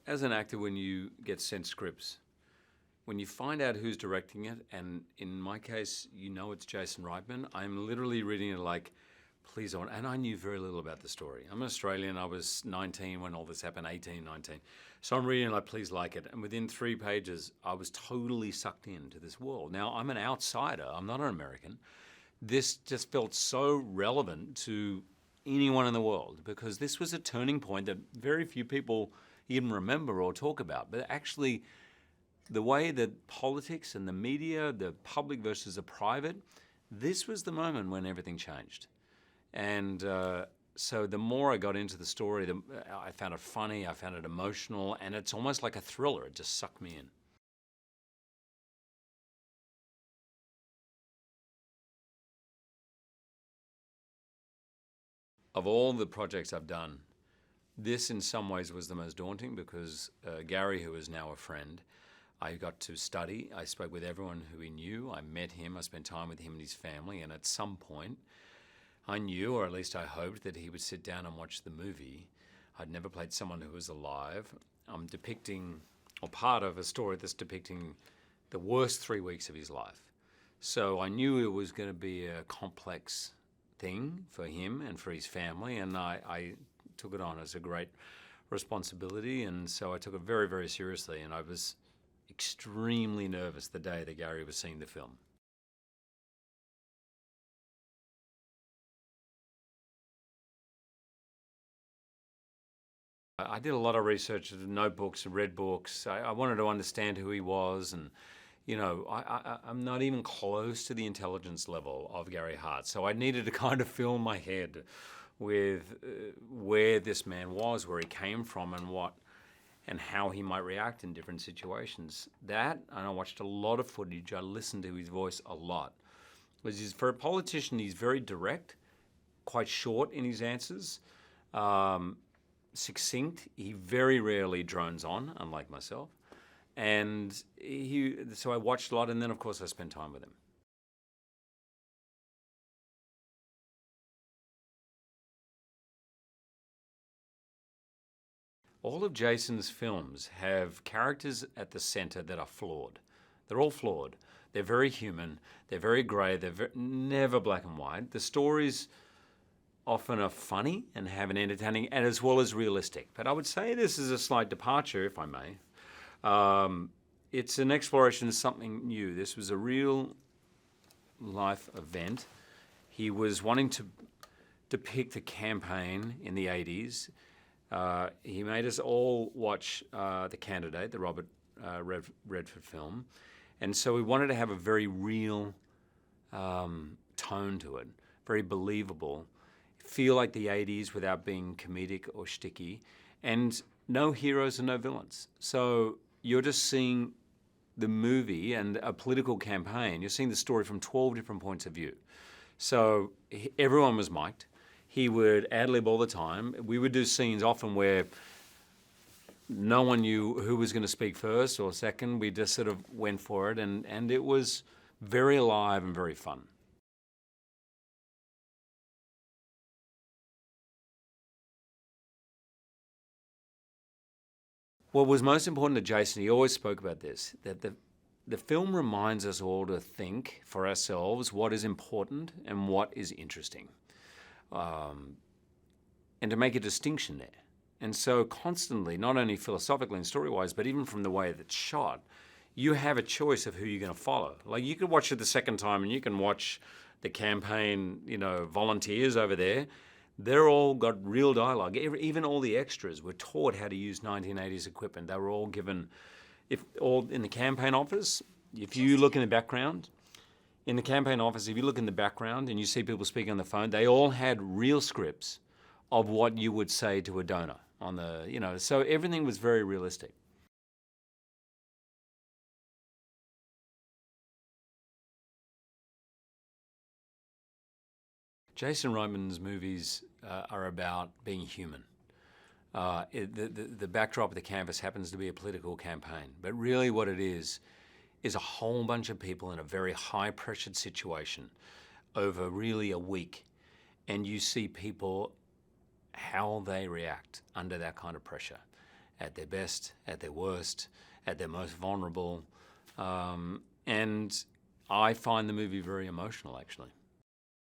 as an actor, when you get sent scripts, when you find out who's directing it, and in my case, you know it's Jason Reitman, I'm literally reading it like, please don't. And I knew very little about the story. I'm Australian. I was 19 when all this happened, 18, 19. So I'm reading like, please like it. And within 3 pages, I was totally sucked into this world. Now, I'm an outsider. I'm not an American. This just felt so relevant to anyone in the world because this was a turning point that very few people even remember or talk about. But actually, the way that politics and the media, the public versus the private, this was the moment when everything changed. And so the more I got into the story, I found it funny, I found it emotional, and it's almost like a thriller. It just sucked me in. Of all the projects I've done, this in some ways was the most daunting because Gary, who is now a friend, I got to study. I spoke with everyone who he knew. I met him. I spent time with him and his family. And at some point, I knew, or at least I hoped, that he would sit down and watch the movie. I'd never played someone who was alive. I'm depicting, or part of a story that's depicting the worst 3 weeks of his life. So I knew it was going to be a complex thing for him and for his family. And I took it on as a great responsibility. And so I took it very, very seriously. And I was extremely nervous the day that Gary was seeing the film. I did a lot of research, notebooks, read books. I wanted to understand who he was, and I'm not even close to the intelligence level of Gary Hart. So I needed to kind of fill my head with where this man was, where he came from, and how he might react in different situations. And I watched a lot of footage. I listened to his voice a lot. Because for a politician, he's very direct, quite short in his answers, succinct. He very rarely drones on, unlike myself. And so I watched a lot, and then, of course, I spent time with him. All of Jason's films have characters at the center that are flawed. They're all flawed. They're very human. They're very grey. They're never black and white. The stories often are funny and have an entertaining, and as well as realistic. But I would say this is a slight departure, if I may. It's an exploration of something new. This was a real life event. He was wanting to depict a campaign in the 80s. He made us all watch The Candidate, the Robert Redford film. And so we wanted to have a very real tone to it, very believable, feel like the 80s without being comedic or shticky, and no heroes and no villains. So you're just seeing the movie and a political campaign. You're seeing the story from 12 different points of view. So everyone was mic'd. He would ad-lib all the time. We would do scenes often where no one knew who was going to speak first or second. We just sort of went for it, and it was very alive and very fun. What was most important to Jason, he always spoke about this, that the film reminds us all to think for ourselves what is important and what is interesting. And to make a distinction there. And so constantly, not only philosophically and story-wise, but even from the way that it's shot, you have a choice of who you're going to follow. Like, you could watch it the second time and you can watch the campaign, volunteers over there. They're all got real dialogue. Even all the extras were taught how to use 1980s equipment. They were all given, all in the campaign office, if you look in the background, if you look in the background and you see people speaking on the phone, they all had real scripts of what you would say to a donor so everything was very realistic. Jason Reitman's movies are about being human. The backdrop of the canvas happens to be a political campaign, but really what it is a whole bunch of people in a very high-pressured situation over really a week, and you see people, how they react under that kind of pressure. at their best, at their worst, at their most vulnerable. And I find the movie very emotional, actually.